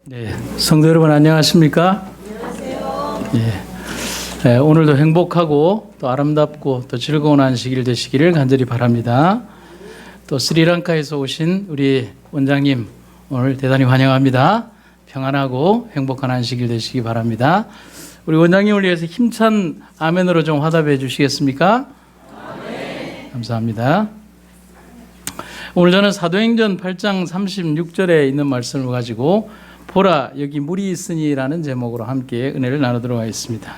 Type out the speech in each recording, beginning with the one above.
네, 성도 여러분 안녕하십니까? 안녕하세요. 네, 오늘도 행복하고 또 아름답고 또 즐거운 안식일 되시기를 간절히 바랍니다. 또 스리랑카에서 오신 우리 원장님 오늘 대단히 환영합니다. 평안하고 행복한 안식일 되시기 바랍니다. 우리 원장님을 위해서 힘찬 아멘으로 좀 화답해 주시겠습니까? 아멘. 감사합니다. 오늘 저는 사도행전 8장 36절에 있는 말씀을 가지고 보라 여기 물이 있으니라는 제목으로 함께 은혜를 나누도록 하겠습니다.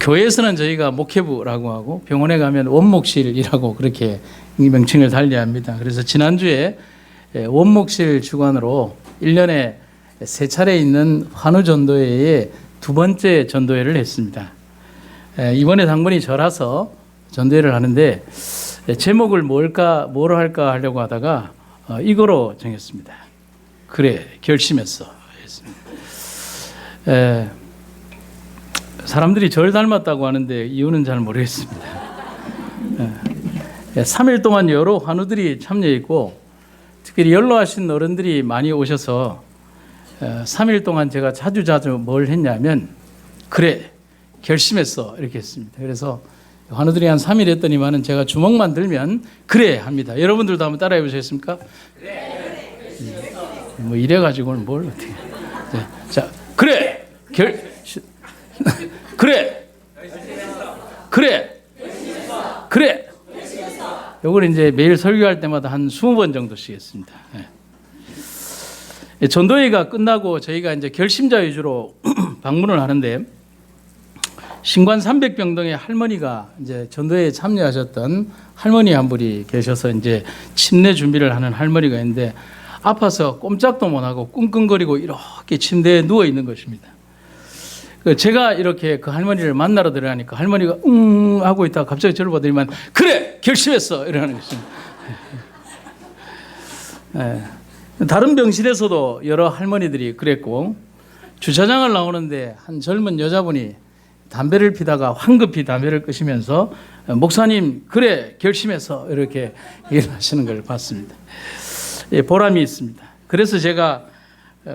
교회에서는 저희가 목회부라고 하고 병원에 가면 원목실이라고 그렇게 명칭을 달리합니다. 그래서 지난주에 원목실 주관으로 1년에 3차례 있는 환우전도회의 두 번째 전도회를 했습니다. 이번에 당번이 절하서 전도회를 하는데 제목을 뭐로 할까 하려고 하다가 이거로 정했습니다. 그래 결심했어. 사람들이 절 닮았다고 하는데 이유는 잘 모르겠습니다. 3일 동안 여러 환우들이 참여했고 특별히 연로하신 어른들이 많이 오셔서 3일 동안 제가 자주 뭘 했냐면 그래 결심했어 이렇게 했습니다. 그래서 환우들이 한 3일 했더니만은 제가 주먹만 들면 그래 합니다. 여러분들도 한번 따라해 보시겠습니까? 그래. 뭐 이래가지고는 뭘 어떻게? 네. 자 그래 그래 그래. 요걸 이제 매일 설교할 때마다 한 20번 정도씩 했습니다. 네. 전도회가 끝나고 저희가 이제 결심자 위주로 방문을 하는데 신관 300병동의 할머니가 이제 전도회에 참여하셨던 할머니 한 분이 계셔서 이제 침례 준비를 하는 할머니가 있는데 아파서 꼼짝도 못하고 끙끙거리고 이렇게 침대에 누워 있는 것입니다. 제가 이렇게 그 할머니를 만나러 들어가니까 할머니가 하고 있다가 갑자기 저를 보더니만 그래 결심했어 이러는 것입니다. 다른 병실에서도 여러 할머니들이 그랬고 주차장을 나오는데 한 젊은 여자분이 담배를 피다가 황급히 담배를 끄시면서 목사님 그래 결심해서 이렇게 일하시는 걸 봤습니다. 보람이 있습니다. 그래서 제가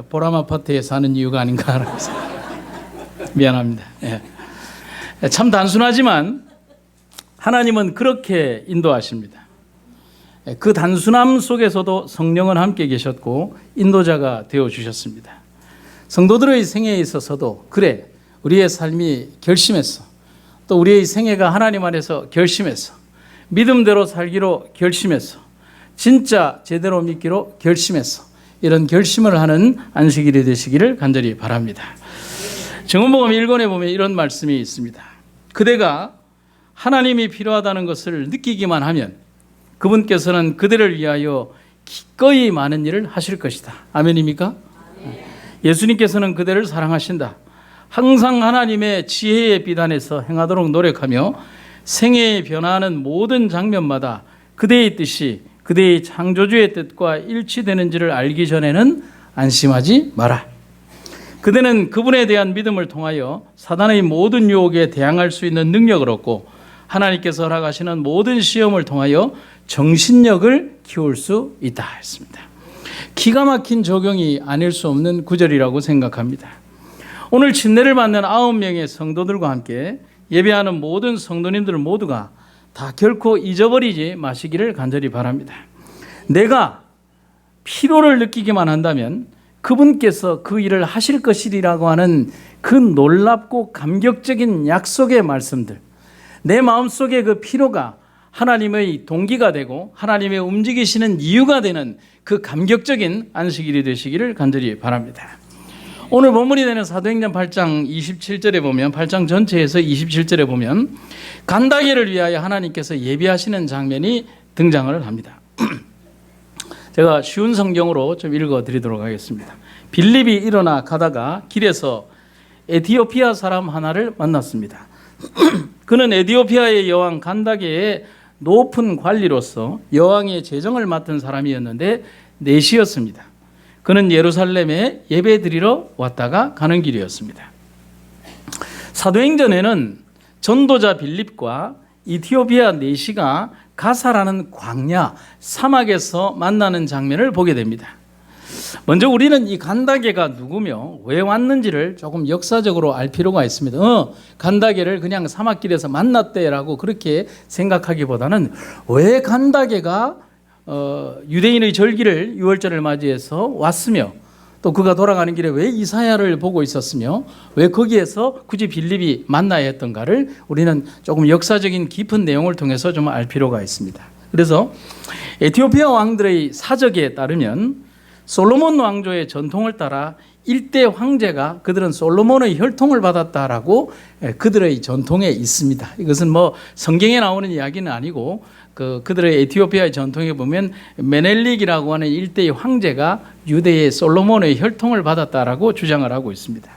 보람 아파트에 사는 이유가 아닌가 미안합니다. 참 단순하지만 하나님은 그렇게 인도하십니다. 그 단순함 속에서도 성령은 함께 계셨고 인도자가 되어주셨습니다. 성도들의 생애에 있어서도 그래 우리의 삶이 결심했어. 또 우리의 생애가 하나님 안에서 결심했어. 믿음대로 살기로 결심했어. 진짜 제대로 믿기로 결심했어. 이런 결심을 하는 안식일이 되시기를 간절히 바랍니다. 증언복음 1권에 보면 이런 말씀이 있습니다. 그대가 하나님이 필요하다는 것을 느끼기만 하면 그분께서는 그대를 위하여 기꺼이 많은 일을 하실 것이다. 아멘입니까? 예수님께서는 그대를 사랑하신다. 항상 하나님의 지혜의 비단에서 행하도록 노력하며 생애에 변화하는 모든 장면마다 그대의 뜻이 그대의 창조주의 뜻과 일치되는지를 알기 전에는 안심하지 마라. 그대는 그분에 대한 믿음을 통하여 사단의 모든 유혹에 대항할 수 있는 능력을 얻고 하나님께서 허락하시는 모든 시험을 통하여 정신력을 키울 수 있다 했습니다. 기가 막힌 적용이 아닐 수 없는 구절이라고 생각합니다. 오늘 침례를 받는 9명의 성도들과 함께 예배하는 모든 성도님들 모두가 다 결코 잊어버리지 마시기를 간절히 바랍니다. 내가 피로를 느끼기만 한다면 그분께서 그 일을 하실 것이라고 하는 그 놀랍고 감격적인 약속의 말씀들, 내 마음속에 그 피로가 하나님의 동기가 되고 하나님의 움직이시는 이유가 되는 그 감격적인 안식일이 되시기를 간절히 바랍니다. 오늘 본문이 되는 사도행전 8장 27절에 보면 8장 전체에서 27절에 보면 간다게를 위하여 하나님께서 예비하시는 장면이 등장을 합니다. 제가 쉬운 성경으로 좀 읽어드리도록 하겠습니다. 빌립이 일어나 가다가 길에서 에티오피아 사람 하나를 만났습니다. 그는 에티오피아의 여왕 간다게의 높은 관리로서 여왕의 재정을 맡은 사람이었는데 내시였습니다. 그는 예루살렘에 예배드리러 왔다가 가는 길이었습니다. 사도행전에는 전도자 빌립과 이티오피아 내시가 가사라는 광야 사막에서 만나는 장면을 보게 됩니다. 먼저 우리는 이 간다게가 누구며 왜 왔는지를 조금 역사적으로 알 필요가 있습니다. 간다게를 그냥 사막길에서 만났대라고 그렇게 생각하기보다는 왜 간다게가 유대인의 절기를 유월절을 맞이해서 왔으며 또 그가 돌아가는 길에 왜 이사야를 보고 있었으며 왜 거기에서 굳이 빌립이 만나야 했던가를 우리는 조금 역사적인 깊은 내용을 통해서 좀 알 필요가 있습니다. 그래서 에티오피아 왕들의 사적에 따르면 솔로몬 왕조의 전통을 따라 일대 황제가 그들은 솔로몬의 혈통을 받았다라고 그들의 전통에 있습니다. 이것은 뭐 성경에 나오는 이야기는 아니고 그들의 에티오피아의 전통에 보면 메넬릭이라고 하는 일대의 황제가 유대의 솔로몬의 혈통을 받았다라고 주장을 하고 있습니다.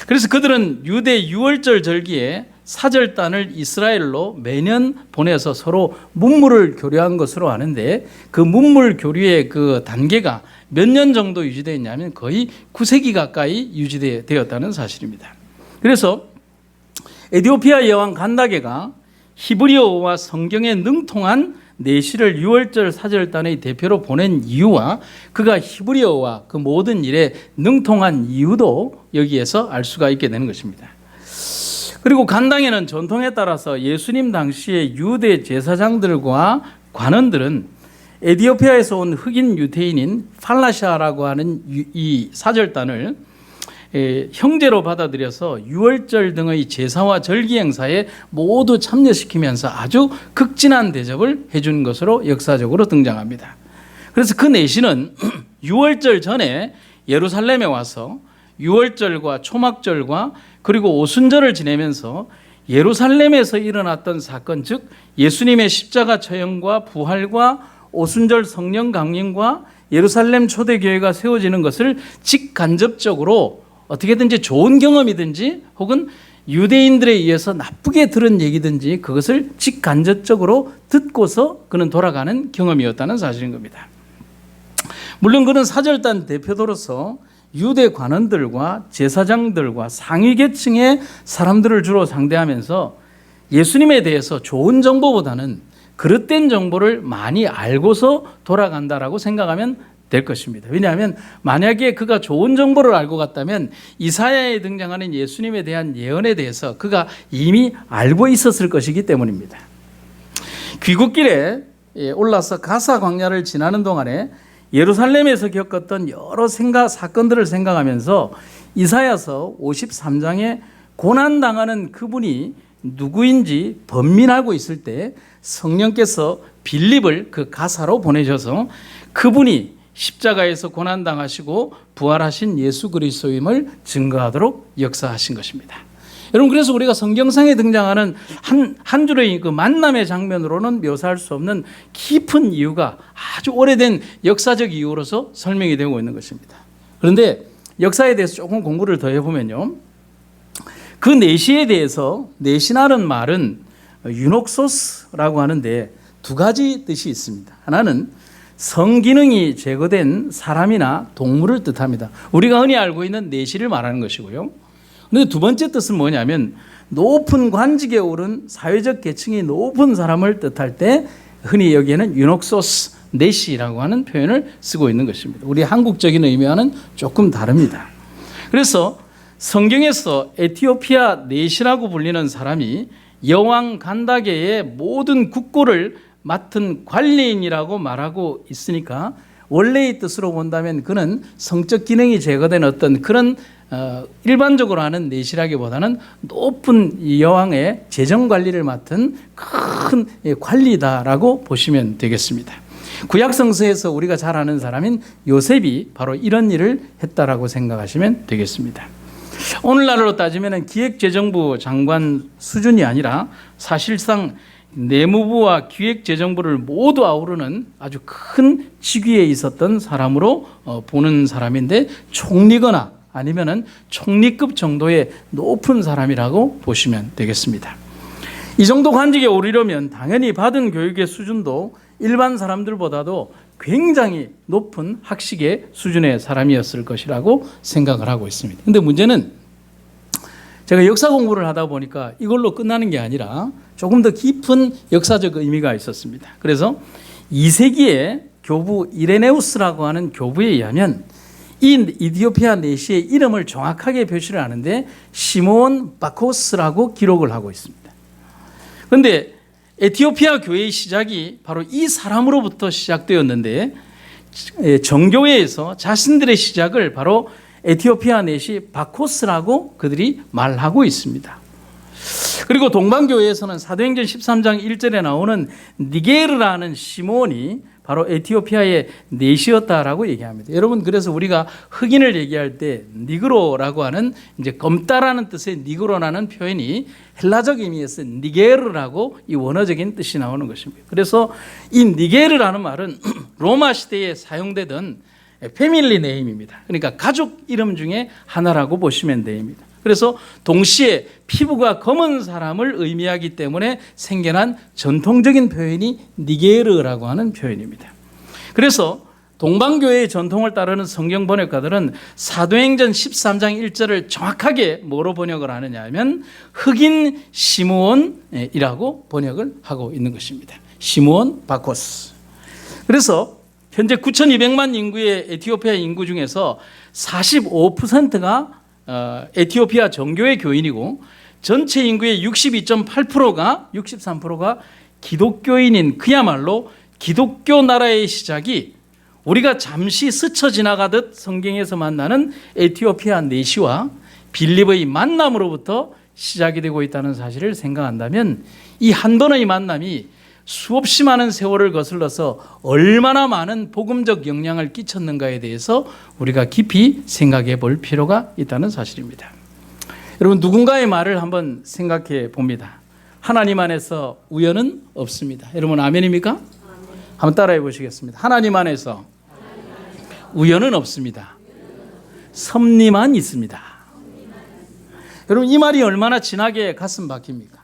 그래서 그들은 유대 유월절 절기에 사절단을 이스라엘로 매년 보내서 서로 문물을 교류한 것으로 아는데 그 문물 교류의 그 단계가 몇 년 정도 유지되었냐면 거의 9세기 가까이 유지되었다는 사실입니다. 그래서 에티오피아 여왕 간다게가 히브리어와 성경에 능통한 내시를 유월절 사절단의 대표로 보낸 이유와 그가 히브리어와 그 모든 일에 능통한 이유도 여기에서 알 수가 있게 되는 것입니다. 그리고 간당에는 전통에 따라서 예수님 당시의 유대 제사장들과 관원들은 에티오피아에서 온 흑인 유대인인 팔라샤라고 하는 이 사절단을 형제로 받아들여서 유월절 등의 제사와 절기 행사에 모두 참여시키면서 아주 극진한 대접을 해준 것으로 역사적으로 등장합니다. 그래서 그 내시는 유월절 전에 예루살렘에 와서 유월절과 초막절과 그리고 오순절을 지내면서 예루살렘에서 일어났던 사건, 즉 예수님의 십자가 처형과 부활과 오순절 성령 강림과 예루살렘 초대교회가 세워지는 것을 직간접적으로 어떻게든지 좋은 경험이든지 혹은 유대인들에 의해서 나쁘게 들은 얘기든지 그것을 직간접적으로 듣고서 그는 돌아가는 경험이었다는 사실인 겁니다. 물론 그는 사절단 대표로서 유대 관원들과 제사장들과 상위 계층의 사람들을 주로 상대하면서 예수님에 대해서 좋은 정보보다는 그릇된 정보를 많이 알고서 돌아간다라고 생각하면 될 것입니다. 왜냐하면 만약에 그가 좋은 정보를 알고 갔다면 이사야에 등장하는 예수님에 대한 예언에 대해서 그가 이미 알고 있었을 것이기 때문입니다. 귀국길에 올라서 가사 광야를 지나는 동안에 예루살렘에서 겪었던 여러 사건들을 생각하면서 이사야서 53장에 고난당하는 그분이 누구인지 번민하고 있을 때 성령께서 빌립을 그 가사로 보내셔서 그분이 십자가에서 고난당하시고 부활하신 예수 그리스도임을 증거하도록 역사하신 것입니다. 여러분, 그래서 우리가 성경상에 등장하는 한 줄의 그 만남의 장면으로는 묘사할 수 없는 깊은 이유가 아주 오래된 역사적 이유로서 설명이 되고 있는 것입니다. 그런데 역사에 대해서 조금 공부를 더 해보면요, 그 내시에 대해서 내시라는 말은 유녹소스라고 하는데 두 가지 뜻이 있습니다. 하나는 성기능이 제거된 사람이나 동물을 뜻합니다. 우리가 흔히 알고 있는 내시를 말하는 것이고요. 그런데 두 번째 뜻은 뭐냐면 높은 관직에 오른 사회적 계층이 높은 사람을 뜻할 때 흔히 여기에는 유녹소스 내시라고 하는 표현을 쓰고 있는 것입니다. 우리 한국적인 의미와는 조금 다릅니다. 그래서 성경에서 에티오피아 내시라고 불리는 사람이 여왕 간다게의 모든 국고를 맡은 관리인이라고 말하고 있으니까 원래의 뜻으로 본다면 그는 성적 기능이 제거된 어떤 그런 일반적으로 하는 내시라기보다는 높은 여왕의 재정 관리를 맡은 큰 관리다라고 보시면 되겠습니다. 구약 성서에서 우리가 잘 아는 사람인 요셉이 바로 이런 일을 했다라고 생각하시면 되겠습니다. 오늘날로 따지면 기획재정부 장관 수준이 아니라 사실상 내무부와 기획재정부를 모두 아우르는 아주 큰 직위에 있었던 사람으로 보는 사람인데 총리거나 아니면은 총리급 정도의 높은 사람이라고 보시면 되겠습니다. 이 정도 관직에 오르려면 당연히 받은 교육의 수준도 일반 사람들보다도 굉장히 높은 학식의 수준의 사람이었을 것이라고 생각을 하고 있습니다. 그런데 문제는 제가 역사 공부를 하다 보니까 이걸로 끝나는 게 아니라 조금 더 깊은 역사적 의미가 있었습니다. 그래서 2세기에 교부 이레네우스라고 하는 교부에 의하면 이 이디오피아 내시의 이름을 정확하게 표시를 하는데 시므온 바코스라고 기록을 하고 있습니다. 그런데 에티오피아 교회의 시작이 바로 이 사람으로부터 시작되었는데 정교회에서 자신들의 시작을 바로 에티오피아 내시 바코스라고 그들이 말하고 있습니다. 그리고 동방교회에서는 사도행전 13장 1절에 나오는 니게르라는 시몬이 바로 에티오피아의 내시였다라고 얘기합니다. 여러분, 그래서 우리가 흑인을 얘기할 때 니그로라고 하는 이제 검다라는 뜻의 니그로라는 표현이 헬라적 의미에서 니게르라고 이 원어적인 뜻이 나오는 것입니다. 그래서 이 니게르라는 말은 로마 시대에 사용되던 패밀리 네임입니다. 그러니까 가족 이름 중에 하나라고 보시면 됩니다. 그래서 동시에 피부가 검은 사람을 의미하기 때문에 생겨난 전통적인 표현이 니게르라고 하는 표현입니다. 그래서 동방교회의 전통을 따르는 성경 번역가들은 사도행전 13장 1절을 정확하게 뭐로 번역을 하느냐 하면 흑인 시므온이라고 번역을 하고 있는 것입니다. 시므온 바코스. 그래서 현재 9,200만 인구의 에티오피아 인구 중에서 45%가 에티오피아 정교회 교인이고 전체 인구의 63%가 기독교인인 그야말로 기독교 나라의 시작이 우리가 잠시 스쳐 지나가듯 성경에서 만나는 에티오피아 내시와 빌립의 만남으로부터 시작이 되고 있다는 사실을 생각한다면 이 한 번의 만남이 수없이 많은 세월을 거슬러서 얼마나 많은 복음적 영향을 끼쳤는가에 대해서 우리가 깊이 생각해 볼 필요가 있다는 사실입니다. 여러분, 누군가의 말을 한번 생각해 봅니다. 하나님 안에서 우연은 없습니다. 여러분, 아멘입니까? 한번 따라해 보시겠습니다. 하나님 안에서 우연은 없습니다. 섭리만 있습니다. 여러분, 이 말이 얼마나 진하게 가슴 박힙니까?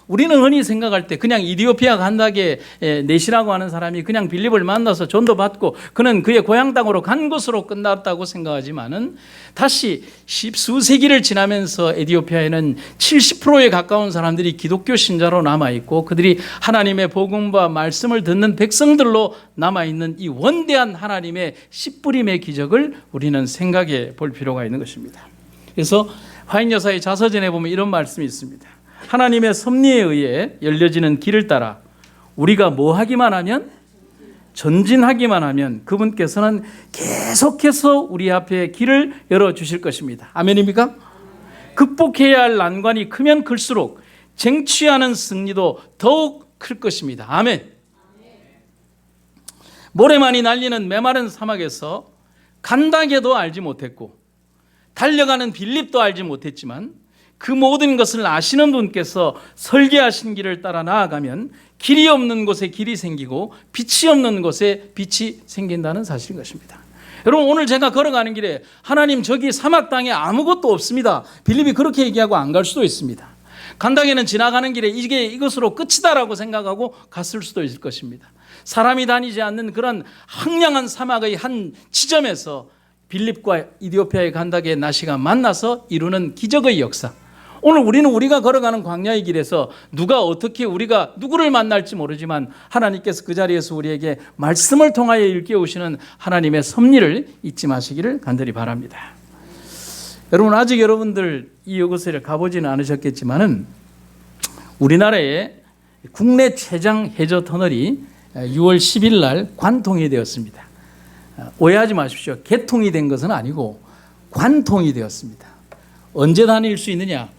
우리는 흔히 생각할 때 그냥 이디오피아 간다게 내시라고 하는 사람이 그냥 빌립을 만나서 전도 받고 그는 그의 고향 땅으로 간 것으로 끝났다고 생각하지만은 다시 십수세기를 지나면서 에티오피아에는 70%에 가까운 사람들이 기독교 신자로 남아있고 그들이 하나님의 복음과 말씀을 듣는 백성들로 남아있는 이 원대한 하나님의 씨뿌림의 기적을 우리는 생각해 볼 필요가 있는 것입니다. 그래서 화인여사의 자서전에 보면 이런 말씀이 있습니다. 하나님의 섭리에 의해 열려지는 길을 따라 우리가 뭐 하기만 하면, 전진하기만 하면 그분께서는 계속해서 우리 앞에 길을 열어주실 것입니다. 아멘입니까? 극복해야 할 난관이 크면 클수록 쟁취하는 승리도 더욱 클 것입니다. 아멘. 모래만이 날리는 메마른 사막에서 간다게도 알지 못했고 달려가는 빌립도 알지 못했지만 그 모든 것을 아시는 분께서 설계하신 길을 따라 나아가면 길이 없는 곳에 길이 생기고 빛이 없는 곳에 빛이 생긴다는 사실인 것입니다. 여러분, 오늘 제가 걸어가는 길에 하나님 저기 사막 땅에 아무것도 없습니다. 빌립이 그렇게 얘기하고 안 갈 수도 있습니다. 간다게는 지나가는 길에 이게 이것으로 끝이다라고 생각하고 갔을 수도 있을 것입니다. 사람이 다니지 않는 그런 황량한 사막의 한 지점에서 빌립과 이디오피아의 간다게 나시가 만나서 이루는 기적의 역사. 오늘 우리가 걸어가는 광야의 길에서 누가 어떻게 우리가 누구를 만날지 모르지만 하나님께서 그 자리에서 우리에게 말씀을 통하여 일깨우시는 하나님의 섭리를 잊지 마시기를 간절히 바랍니다. 여러분, 아직 여러분들 이곳에 가보지는 않으셨겠지만은 우리나라의 국내 최장 해저 터널이 6월 10일 날 관통이 되었습니다. 오해하지 마십시오. 개통이 된 것은 아니고 관통이 되었습니다. 언제 다닐 수 있느냐?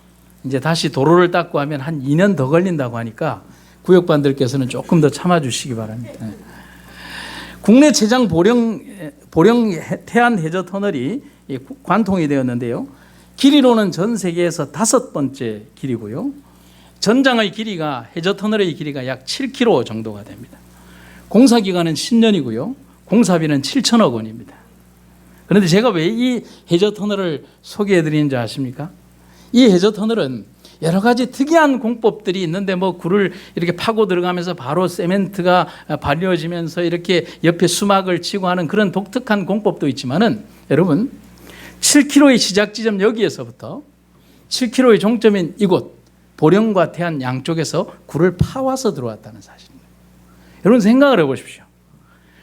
이제 다시 도로를 닦고 하면 한 2년 더 걸린다고 하니까 구역반들께서는 조금 더 참아주시기 바랍니다. 국내 최장 보령 태안 해저 터널이 관통이 되었는데요. 길이로는 전 세계에서 5번째 길이고요. 전장의 길이가, 해저 터널의 길이가 약 7km 정도가 됩니다. 공사 기간은 10년이고요. 공사비는 7천억 원입니다. 그런데 제가 왜 이 해저 터널을 소개해 드리는지 아십니까? 이 해저 터널은 여러 가지 특이한 공법들이 있는데 굴을 이렇게 파고 들어가면서 바로 세멘트가 발려지면서 이렇게 옆에 수막을 치고 하는 그런 독특한 공법도 있지만은 여러분, 7km의 시작 지점 여기에서부터 7km의 종점인 이곳 보령과 태안 양쪽에서 굴을 파와서 들어왔다는 사실입니다. 여러분, 생각을 해보십시오.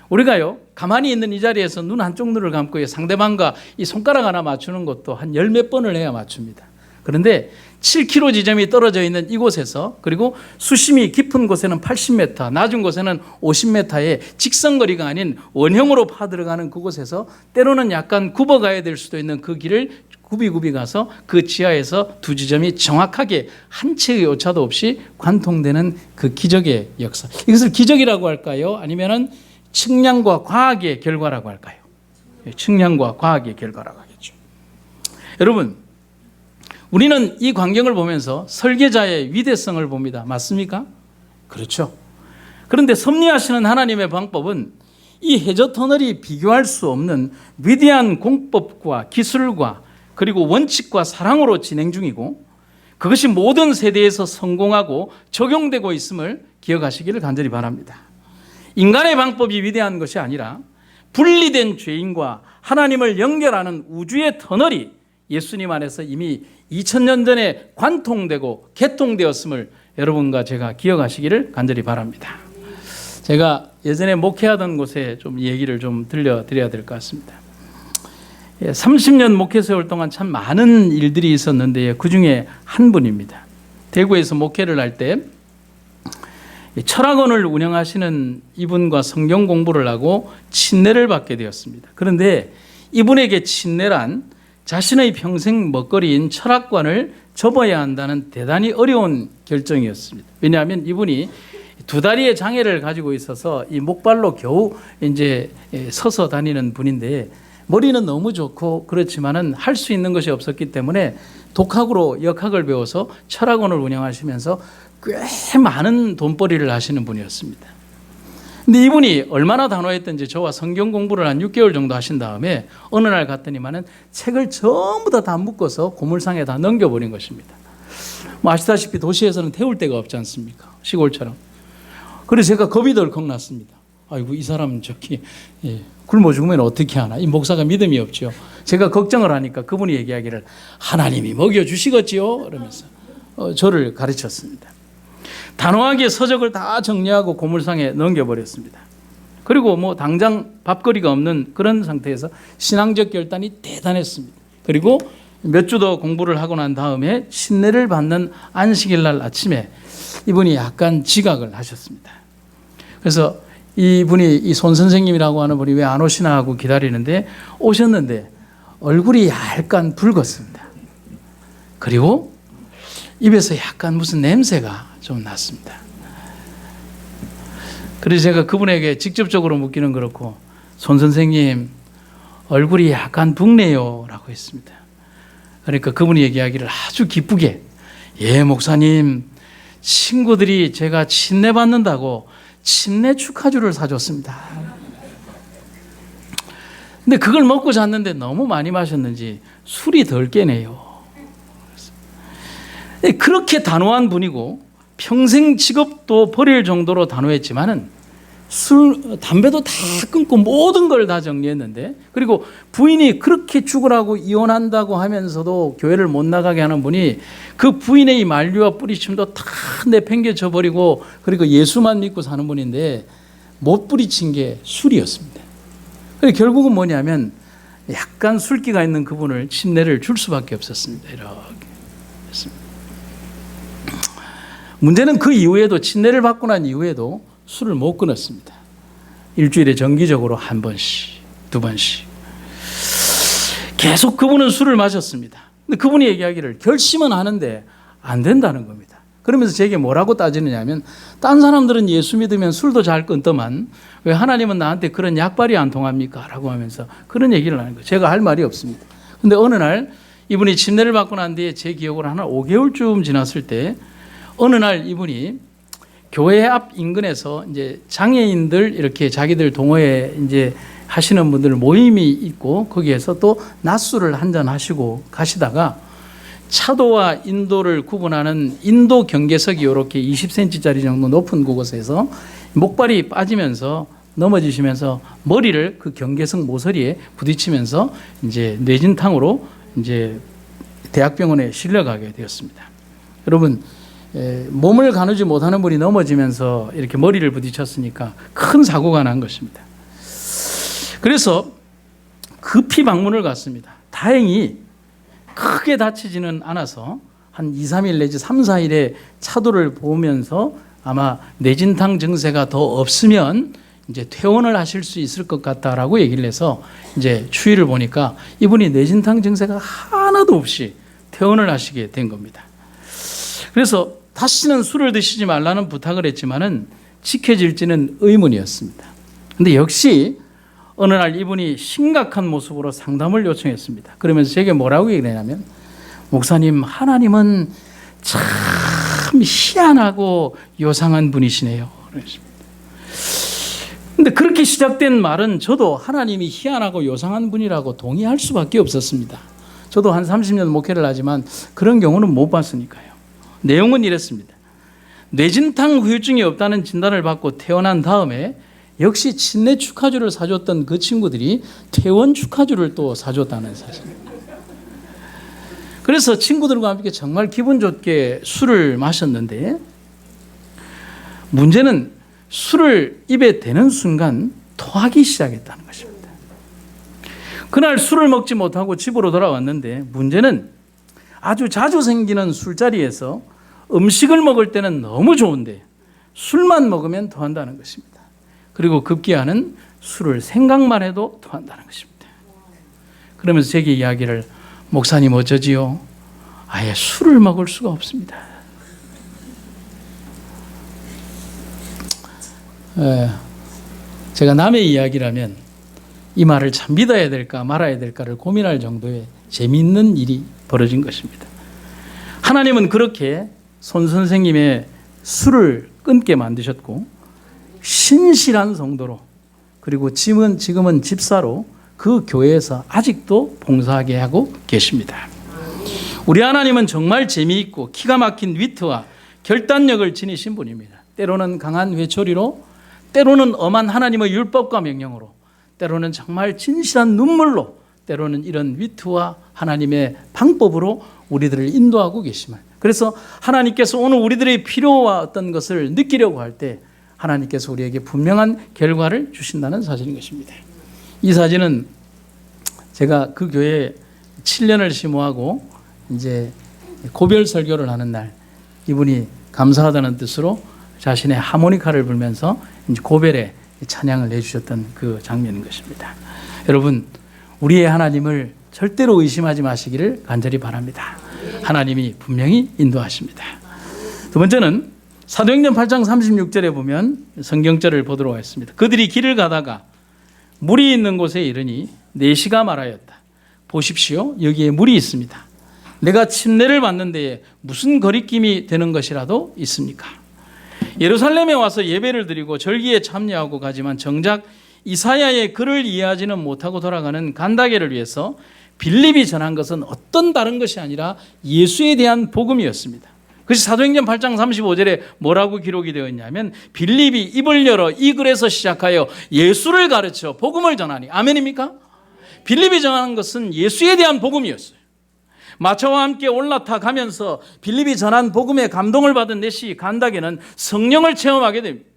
우리가요, 가만히 있는 이 자리에서 눈 한쪽 눈을 감고 상대방과 이 손가락 하나 맞추는 것도 한 열 몇 번을 해야 맞춥니다. 그런데 7km 지점이 떨어져 있는 이곳에서, 그리고 수심이 깊은 곳에는 80m, 낮은 곳에는 50m의 직선거리가 아닌 원형으로 파들어가는 그곳에서 때로는 약간 굽어가야 될 수도 있는 그 길을 굽이굽이 가서 그 지하에서 두 지점이 정확하게 한 채의 오차도 없이 관통되는 그 기적의 역사. 이것을 기적이라고 할까요? 아니면은 측량과 과학의 결과라고 할까요? 측량과 과학의 결과라고 하겠죠. 여러분, 우리는 이 광경을 보면서 설계자의 위대성을 봅니다. 맞습니까? 그렇죠. 그런데 섭리하시는 하나님의 방법은 이 해저 터널이 비교할 수 없는 위대한 공법과 기술과 그리고 원칙과 사랑으로 진행 중이고, 그것이 모든 세대에서 성공하고 적용되고 있음을 기억하시기를 간절히 바랍니다. 인간의 방법이 위대한 것이 아니라 분리된 죄인과 하나님을 연결하는 우주의 터널이 예수님 안에서 이미 2000년 전에 관통되고 개통되었음을 여러분과 제가 기억하시기를 간절히 바랍니다. 제가 예전에 목회하던 곳에 좀 얘기를 좀 들려드려야 될 것 같습니다. 30년 목회 세월 동안 참 많은 일들이 있었는데 그 중에 한 분입니다. 대구에서 목회를 할 때 철학원을 운영하시는 이분과 성경 공부를 하고 친례를 받게 되었습니다. 그런데 이분에게 친례란 자신의 평생 먹거리인 철학관을 접어야 한다는 대단히 어려운 결정이었습니다. 왜냐하면 이분이 두 다리의 장애를 가지고 있어서 이 목발로 겨우 이제 서서 다니는 분인데, 머리는 너무 좋고 그렇지만은 할 수 있는 것이 없었기 때문에 독학으로 역학을 배워서 철학원을 운영하시면서 꽤 많은 돈벌이를 하시는 분이었습니다. 근데 이분이 얼마나 단호했던지 저와 성경 공부를 한 6개월 정도 하신 다음에 어느 날 갔더니만은 책을 전부 다 묶어서 고물상에 다 넘겨버린 것입니다. 뭐 아시다시피 도시에서는 태울 데가 없지 않습니까? 시골처럼. 그래서 제가 겁이 덜컥 났습니다. 아이고, 이 사람 굶어 죽으면 어떻게 하나. 이 목사가 믿음이 없죠. 제가 걱정을 하니까 그분이 얘기하기를 하나님이 먹여주시겠지요? 그러면서 저를 가르쳤습니다. 단호하게 서적을 다 정리하고 고물상에 넘겨버렸습니다. 그리고 뭐 당장 밥거리가 없는 그런 상태에서 신앙적 결단이 대단했습니다. 그리고 몇 주 더 공부를 하고 난 다음에 신례를 받는 안식일 날 아침에 이분이 약간 지각을 하셨습니다. 그래서 이분이 이 손 선생님이라고 하는 분이 왜 안 오시나 하고 기다리는데 오셨는데 얼굴이 약간 붉었습니다. 그리고 입에서 약간 무슨 냄새가 좀 났습니다. 그래서 제가 그분에게 직접적으로 묻기는 그렇고, 손 선생님 얼굴이 약간 붓네요 라고 했습니다. 그러니까 그분이 얘기하기를 아주 기쁘게, 예 목사님, 친구들이 제가 친례 받는다고 친례 축하주를 사줬습니다. 근데 그걸 먹고 잤는데 너무 많이 마셨는지 술이 덜 깨네요. 그렇게 단호한 분이고 평생 직업도 버릴 정도로 단호했지만은 담배도 다 끊고 모든 걸 다 정리했는데, 그리고 부인이 그렇게 죽으라고 이혼한다고 하면서도 교회를 못 나가게 하는 분이 그 부인의 만류와 뿌리침도 다 내팽개쳐 버리고 그리고 예수만 믿고 사는 분인데 못 뿌리친 게 술이었습니다. 그래서 결국은 뭐냐면 약간 술기가 있는 그분을 침례를 줄 수밖에 없었습니다. 이렇게 했습니다. 문제는 그 이후에도, 침례를 받고 난 이후에도 술을 못 끊었습니다. 일주일에 정기적으로 한 번씩, 두 번씩. 계속 그분은 술을 마셨습니다. 근데 그분이 얘기하기를 결심은 하는데 안 된다는 겁니다. 그러면서 제게 뭐라고 따지느냐면, 딴 사람들은 예수 믿으면 술도 잘 끊더만 왜 하나님은 나한테 그런 약발이 안 통합니까? 라고 하면서 그런 얘기를 하는 거예요. 제가 할 말이 없습니다. 근데 어느 날 이분이 침례를 받고 난 뒤에 제 기억으로 한 5개월쯤 지났을 때 어느 날 이분이 교회 앞 인근에서 이제 장애인들 이렇게 자기들 동호회 이제 하시는 분들 모임이 있고 거기에서 또 낮술을 한잔 하시고 가시다가 차도와 인도를 구분하는 인도 경계석이 이렇게 20cm짜리 정도 높은 그곳에서 목발이 빠지면서 넘어지시면서 머리를 그 경계석 모서리에 부딪히면서 이제 뇌진탕으로 이제 대학병원에 실려가게 되었습니다. 여러분, 몸을 가누지 못하는 분이 넘어지면서 이렇게 머리를 부딪혔으니까 큰 사고가 난 것입니다. 그래서 급히 방문을 갔습니다. 다행히 크게 다치지는 않아서 한 2, 3일 내지 3, 4일의 차도를 보면서 아마 뇌진탕 증세가 더 없으면 이제 퇴원을 하실 수 있을 것 같다라고 얘기를 해서 이제 추이를 보니까 이분이 뇌진탕 증세가 하나도 없이 퇴원을 하시게 된 겁니다. 그래서 다시는 술을 드시지 말라는 부탁을 했지만은 지켜질지는 의문이었습니다. 근데 역시 어느 날 이분이 심각한 모습으로 상담을 요청했습니다. 그러면서 제게 뭐라고 얘기하냐면, 목사님, 하나님은 참 희한하고 요상한 분이시네요. 그런데 그렇게 시작된 말은 저도 하나님이 희한하고 요상한 분이라고 동의할 수밖에 없었습니다. 저도 한 30년 목회를 하지만 그런 경우는 못 봤으니까요. 내용은 이랬습니다. 뇌진탕 후유증이 없다는 진단을 받고 퇴원한 다음에 역시 친례 축하주를 사줬던 그 친구들이 퇴원 축하주를 또 사줬다는 사실입니다. 그래서 친구들과 함께 정말 기분 좋게 술을 마셨는데, 문제는 술을 입에 대는 순간 토하기 시작했다는 것입니다. 그날 술을 먹지 못하고 집으로 돌아왔는데, 문제는 아주 자주 생기는 술자리에서 음식을 먹을 때는 너무 좋은데 술만 먹으면 토한다는 것입니다. 그리고 급기야는 술을 생각만 해도 토한다는 것입니다. 그러면서 제게 이야기를, 목사님 어쩌지요? 아예 술을 먹을 수가 없습니다. 제가 남의 이야기라면 이 말을 참 믿어야 될까 말아야 될까를 고민할 정도의 재미있는 일이 벌어진 것입니다. 하나님은 그렇게 손 선생님의 술을 끊게 만드셨고, 신실한 성도로, 그리고 지금은 집사로 그 교회에서 아직도 봉사하게 하고 계십니다. 우리 하나님은 정말 재미있고 기가 막힌 위트와 결단력을 지니신 분입니다. 때로는 강한 회초리로, 때로는 엄한 하나님의 율법과 명령으로, 때로는 정말 진실한 눈물로, 때로는 이런 위트와 하나님의 방법으로 우리들을 인도하고 계심을, 그래서 하나님께서 오늘 우리들의 필요와 어떤 것을 느끼려고 할 때 하나님께서 우리에게 분명한 결과를 주신다는 사실인 것입니다. 이 사진은 제가 그 교회에 7년을 심호하고 이제 고별 설교를 하는 날, 이분이 감사하다는 뜻으로 자신의 하모니카를 불면서 이제 고별의 찬양을 해주셨던 그 장면인 것입니다. 여러분, 우리의 하나님을 절대로 의심하지 마시기를 간절히 바랍니다. 하나님이 분명히 인도하십니다. 두 번째는 사도행전 8장 36절에 보면 성경절을 보도록 하겠습니다. 그들이 길을 가다가 물이 있는 곳에 이르니 4시가 말하였다. 보십시오, 여기에 물이 있습니다. 내가 침례를 받는 데에 무슨 거리낌이 되는 것이라도 있습니까? 예루살렘에 와서 예배를 드리고 절기에 참여하고 가지만 정작 이사야의 글을 이해하지는 못하고 돌아가는 간다게를 위해서 빌립이 전한 것은 어떤 다른 것이 아니라 예수에 대한 복음이었습니다. 그래서 사도행전 8장 35절에 뭐라고 기록이 되어 있냐면, 빌립이 입을 열어 이 글에서 시작하여 예수를 가르쳐 복음을 전하니. 아멘입니까? 빌립이 전하는 것은 예수에 대한 복음이었어요. 마차와 함께 올라타 가면서 빌립이 전한 복음에 감동을 받은 내시 간다게는 성령을 체험하게 됩니다.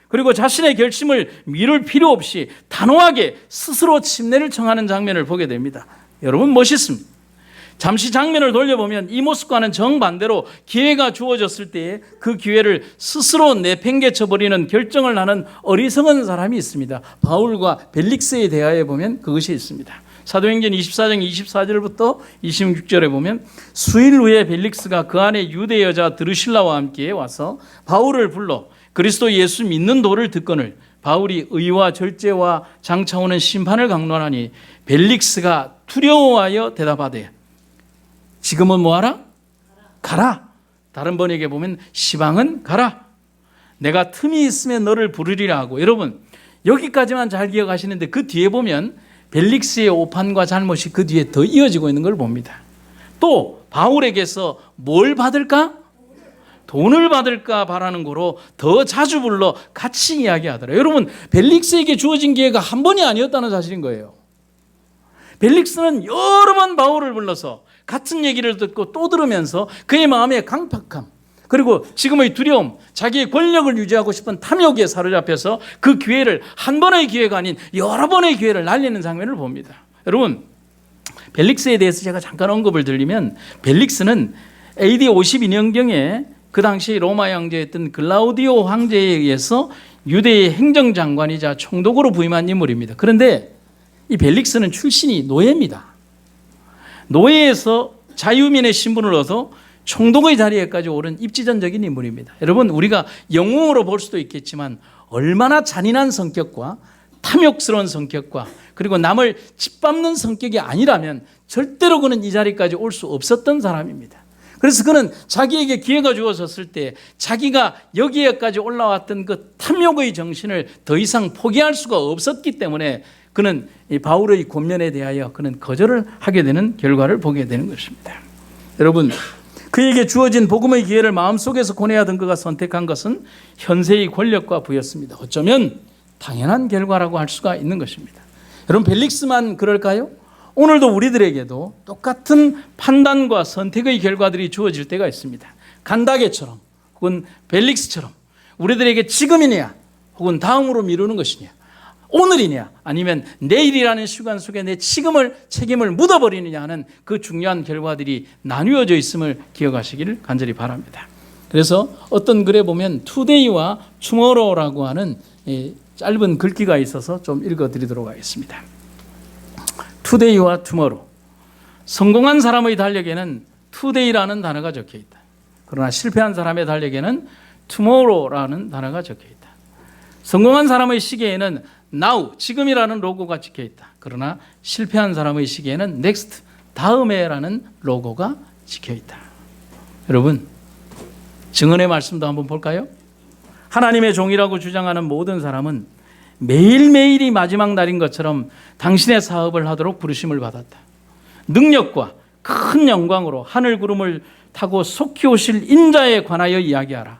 그리고 자신의 결심을 미룰 필요 없이 단호하게 스스로 침례를 청하는 장면을 보게 됩니다. 여러분, 멋있습니다. 잠시 장면을 돌려보면 이 모습과는 정반대로 기회가 주어졌을 때에 그 기회를 스스로 내팽개쳐버리는 결정을 하는 어리석은 사람이 있습니다. 바울과 벨릭스에 대하여 보면 그것이 있습니다. 사도행전 24장 24절부터 26절에 보면, 수일 후에 벨릭스가 그 안에 유대 여자 드루실라와 함께 와서 바울을 불러 그리스도 예수 믿는 도를 듣거늘 바울이 의와 절제와 장차오는 심판을 강론하니 벨릭스가 두려워하여 대답하되, 지금은 뭐하라? 가라. 다른 번역에 보면 시방은 가라. 내가 틈이 있으면 너를 부르리라 하고. 여러분, 여기까지만 잘 기억하시는데 그 뒤에 보면 벨릭스의 오판과 잘못이 그 뒤에 더 이어지고 있는 걸 봅니다. 또 바울에게서 뭘 받을까? 돈을 받을까 바라는 거로 더 자주 불러 같이 이야기하더라. 여러분, 벨릭스에게 주어진 기회가 한 번이 아니었다는 사실인 거예요. 벨릭스는 여러 번 바울을 불러서 같은 얘기를 듣고 또 들으면서 그의 마음의 강팍함, 그리고 지금의 두려움, 자기의 권력을 유지하고 싶은 탐욕에 사로잡혀서 그 기회를 한 번의 기회가 아닌 여러 번의 기회를 날리는 장면을 봅니다. 여러분, 벨릭스에 대해서 제가 잠깐 언급을 드리면, 벨릭스는 AD 52년경에 그 당시 로마 황제였던 글라우디오 황제에 의해서 유대의 행정장관이자 총독으로 부임한 인물입니다. 그런데 이 벨릭스는 출신이 노예입니다. 노예에서 자유민의 신분을 얻어 총독의 자리에까지 오른 입지전적인 인물입니다. 여러분, 우리가 영웅으로 볼 수도 있겠지만 얼마나 잔인한 성격과 탐욕스러운 성격과 그리고 남을 짓밟는 성격이 아니라면 절대로 그는 이 자리까지 올 수 없었던 사람입니다. 그래서 그는 자기에게 기회가 주어졌을 때 자기가 여기에까지 올라왔던 그 탐욕의 정신을 더 이상 포기할 수가 없었기 때문에 그는 이 바울의 권면에 대하여 그는 거절을 하게 되는 결과를 보게 되는 것입니다. 여러분, 그에게 주어진 복음의 기회를 마음속에서 고뇌하던 그가 선택한 것은 현세의 권력과 부였습니다. 어쩌면 당연한 결과라고 할 수가 있는 것입니다. 여러분, 벨릭스만 그럴까요? 오늘도 우리들에게도 똑같은 판단과 선택의 결과들이 주어질 때가 있습니다. 간다게처럼 혹은 벨릭스처럼 우리들에게 지금이냐 혹은 다음으로 미루는 것이냐, 오늘이냐 아니면 내일이라는 시간 속에 내 책임을 묻어버리느냐 하는 그 중요한 결과들이 나뉘어져 있음을 기억하시기를 간절히 바랍니다. 그래서 어떤 글에 보면 today와 tomorrow라고 하는 짧은 글귀가 있어서 좀 읽어드리도록 하겠습니다. today와 tomorrow. 성공한 사람의 달력에는 today라는 단어가 적혀 있다. 그러나 실패한 사람의 달력에는 tomorrow라는 단어가 적혀 있다. 성공한 사람의 시계에는 now, 지금이라는 로고가 적혀 있다. 그러나 실패한 사람의 시계에는 next, 다음에라는 로고가 적혀 있다. 여러분, 증언의 말씀도 한번 볼까요? 하나님의 종이라고 주장하는 모든 사람은 매일매일이 마지막 날인 것처럼 당신의 사업을 하도록 부르심을 받았다. 능력과 큰 영광으로 하늘 구름을 타고 속히 오실 인자에 관하여 이야기하라.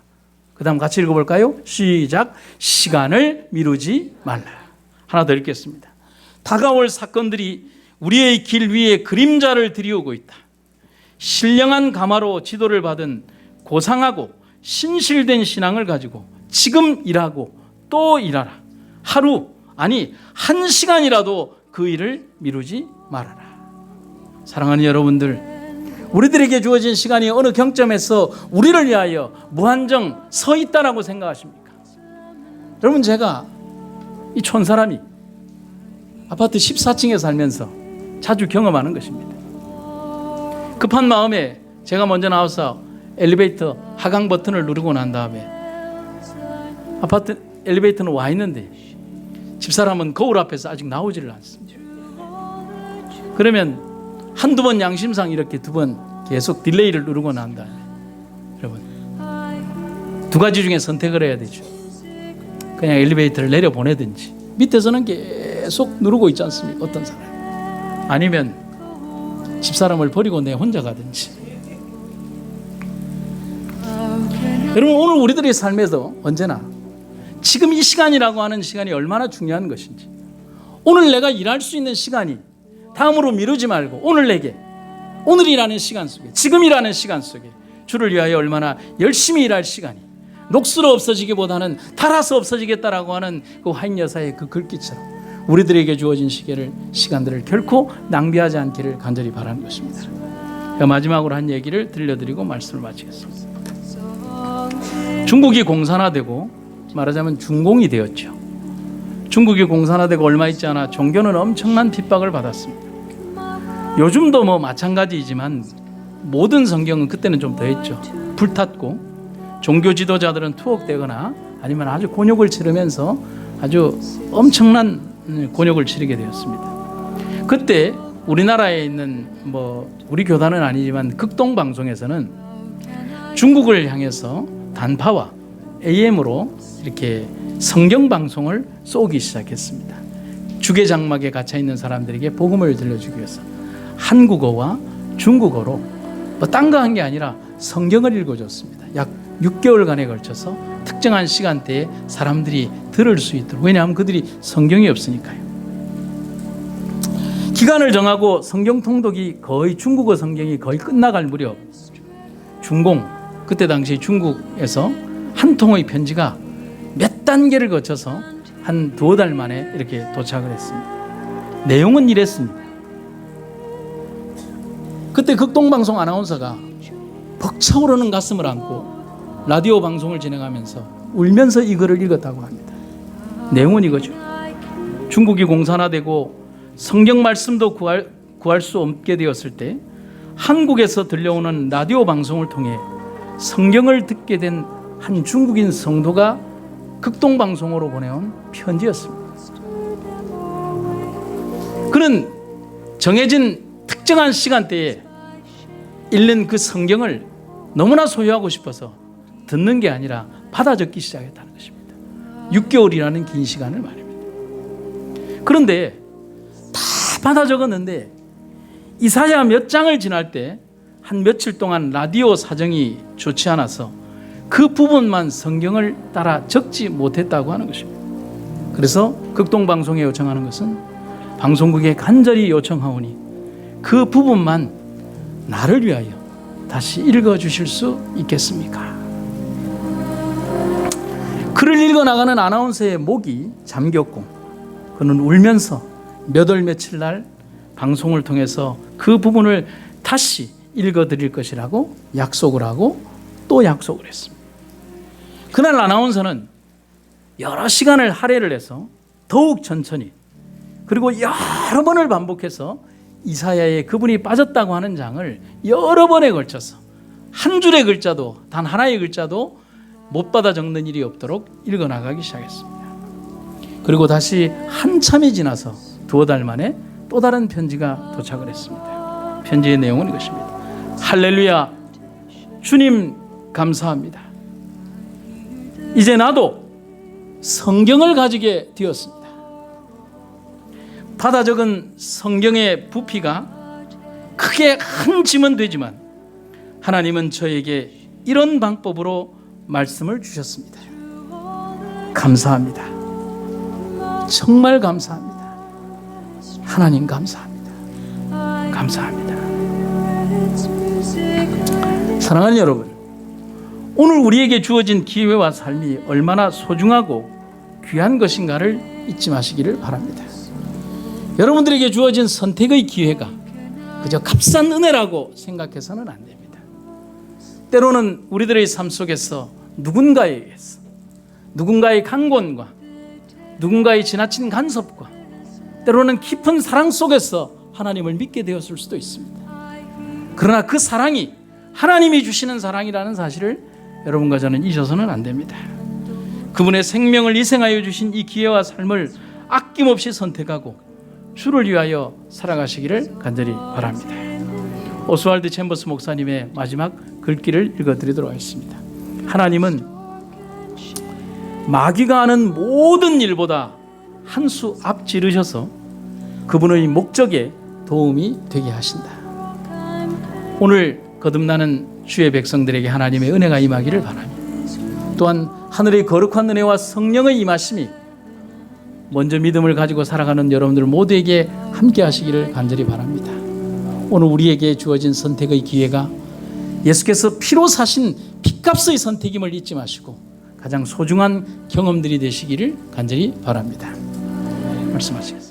그 다음 같이 읽어볼까요? 시작. 시간을 미루지 말라. 하나 더 읽겠습니다. 다가올 사건들이 우리의 길 위에 그림자를 들이오고 있다. 신령한 가마로 지도를 받은 고상하고 신실된 신앙을 가지고 지금 일하고 또 일하라. 하루, 아니 1시간이라도 그 일을 미루지 말아라. 사랑하는 여러분들, 우리들에게 주어진 시간이 어느 경점에서 우리를 위하여 무한정 서 있다라고 생각하십니까? 여러분, 제가 이 촌사람이 아파트 14층에 살면서 자주 경험하는 것입니다. 급한 마음에 제가 먼저 나와서 엘리베이터 하강 버튼을 누르고 난 다음에 아파트 엘리베이터는 와 있는데 집사람은 거울 앞에서 아직 나오지를 않습니다. 그러면 한두 번 양심상 이렇게 두 번 계속 딜레이를 누르고 난 다음에 여러분, 두 가지 중에 선택을 해야 되죠. 그냥 엘리베이터를 내려보내든지 밑에서는 계속 누르고 있지 않습니까? 어떤 사람. 아니면 집사람을 버리고 내 혼자 가든지. 여러분, 오늘 우리들의 삶에서 언제나 지금 이 시간이라고 하는 시간이 얼마나 중요한 것인지, 오늘 내가 일할 수 있는 시간이 다음으로 미루지 말고 오늘이라는 시간 속에, 지금이라는 시간 속에 주를 위하여 얼마나 열심히 일할 시간이 녹슬어 없어지기보다는 달아서 없어지겠다라고 하는 그 화인 여사의 그 글귀처럼 우리들에게 주어진 시간들을 결코 낭비하지 않기를 간절히 바라는 것입니다. 마지막으로 한 얘기를 들려드리고 말씀을 마치겠습니다. 중국이 공산화되고 말하자면 중공이 되었죠. 중국이 공산화되고 얼마 있지 않아 종교는 엄청난 핍박을 받았습니다. 요즘도 뭐 마찬가지이지만 모든 성경은 그때는 좀 더했죠. 불탔고 종교 지도자들은 투옥되거나 아니면 아주 곤욕을 치르면서 아주 엄청난 곤욕을 치르게 되었습니다. 그때 우리나라에 있는 우리 교단은 아니지만 극동방송에서는 중국을 향해서 단파와 AM으로 이렇게 성경 방송을 쏘기 시작했습니다. 주계장막에 갇혀 있는 사람들에게 복음을 들려주기 위해서 한국어와 중국어로 딴 거 한 게 아니라 성경을 읽어줬습니다. 약 6개월간에 걸쳐서 특정한 시간대에 사람들이 들을 수 있도록. 왜냐하면 그들이 성경이 없으니까요. 기간을 정하고 성경 통독이 거의 중국어 성경이 거의 끝나갈 무렵 중공, 그때 당시 중국에서 한 통의 편지가 몇 단계를 거쳐서 한 2달 만에 이렇게 도착을 했습니다. 내용은 이랬습니다. 그때 극동방송 아나운서가 벅차오르는 가슴을 안고 라디오 방송을 진행하면서 울면서 이 글을 읽었다고 합니다. 내용은 이거죠. 중국이 공산화되고 성경 말씀도 구할 수 없게 되었을 때 한국에서 들려오는 라디오 방송을 통해 성경을 듣게 된 한 중국인 성도가 극동방송으로 보내온 편지였습니다. 그는 정해진 특정한 시간대에 읽는 그 성경을 너무나 소유하고 싶어서 듣는 게 아니라 받아 적기 시작했다는 것입니다. 6개월이라는 긴 시간을 말입니다. 그런데 다 받아 적었는데 이사야 몇 장을 지날 때 한 며칠 동안 라디오 사정이 좋지 않아서 그 부분만 성경을 따라 적지 못했다고 하는 것입니다. 그래서 극동방송에 요청하는 것은 방송국에 간절히 요청하오니 그 부분만 나를 위하여 다시 읽어주실 수 있겠습니까? 글을 읽어나가는 아나운서의 목이 잠겼고 그는 울면서 몇 월 며칠 날 방송을 통해서 그 부분을 다시 읽어드릴 것이라고 약속을 하고 또 약속을 했습니다. 그날 아나운서는 여러 시간을 할애를 해서 더욱 천천히 그리고 여러 번을 반복해서 이사야의 그분이 빠졌다고 하는 장을 여러 번에 걸쳐서 한 줄의 글자도 단 하나의 글자도 못 받아 적는 일이 없도록 읽어나가기 시작했습니다. 그리고 다시 한참이 지나서 2달 만에 또 다른 편지가 도착을 했습니다. 편지의 내용은 이것입니다. 할렐루야, 주님 감사합니다. 이제 나도 성경을 가지게 되었습니다. 받아 적은 성경의 부피가 크게 한 짐은 되지만 하나님은 저에게 이런 방법으로 말씀을 주셨습니다. 감사합니다. 정말 감사합니다. 하나님 감사합니다. 감사합니다. 사랑하는 여러분, 오늘 우리에게 주어진 기회와 삶이 얼마나 소중하고 귀한 것인가를 잊지 마시기를 바랍니다. 여러분들에게 주어진 선택의 기회가 그저 값싼 은혜라고 생각해서는 안 됩니다. 때로는 우리들의 삶 속에서 누군가에 의해서 누군가의 강권과 누군가의 지나친 간섭과 때로는 깊은 사랑 속에서 하나님을 믿게 되었을 수도 있습니다. 그러나 그 사랑이 하나님이 주시는 사랑이라는 사실을 여러분과 저는 잊어서는 안 됩니다. 그분의 생명을 희생하여 주신 이 기회와 삶을 아낌없이 선택하고 주를 위하여 살아가시기를 간절히 바랍니다. 오스왈드 챔버스 목사님의 마지막 글귀를 읽어드리도록 하겠습니다. 하나님은 마귀가 하는 모든 일보다 한 수 앞지르셔서 그분의 목적에 도움이 되게 하신다. 오늘 거듭나는 주의 백성들에게 하나님의 은혜가 임하기를 바랍니다. 또한 하늘의 거룩한 은혜와 성령의 임하심이 먼저 믿음을 가지고 살아가는 여러분들 모두에게 함께 하시기를 간절히 바랍니다. 오늘 우리에게 주어진 선택의 기회가 예수께서 피로 사신 핏값의 선택임을 잊지 마시고 가장 소중한 경험들이 되시기를 간절히 바랍니다. 말씀하시겠습니다.